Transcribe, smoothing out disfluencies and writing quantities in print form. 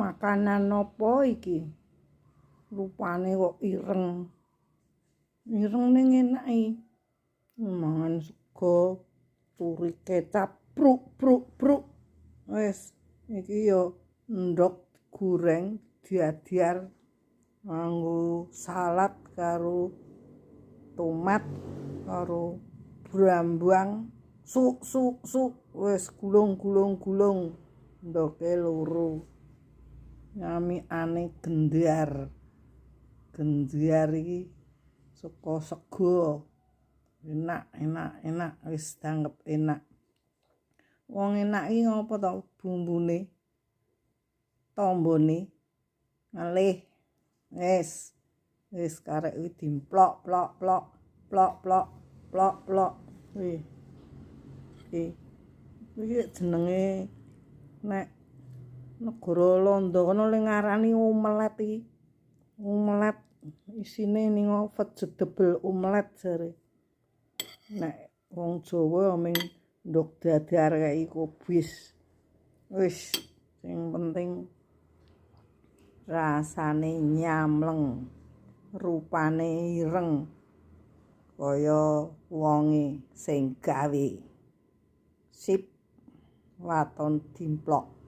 Makanan apa iki? Rupane kok ireng. Ireng ning enak iki. Mangan sego, turi kecap, bruk. Wis, iki yo ndok goreng diadiar nganggo salad karo tomat karo brambang. Suk. Wis gulung. Ndoke loro. Nyamikane gendar. Gendar iki saka sego. Enak, wis tanggep enak. Wong enak iki ngopo to bumbune? Tombone ngelih. Wis karek iki dimplok. Iki jenenge nek negara Londo kono le ngarani omelet iki. Omelet isine ning vegetable omelet jare. Nek wong Jawa ming ndok dadar kaya kubis. Wis sing penting rasane nyamleng, rupane ireng kaya wonge sing gawe. Sip, waton dimplok.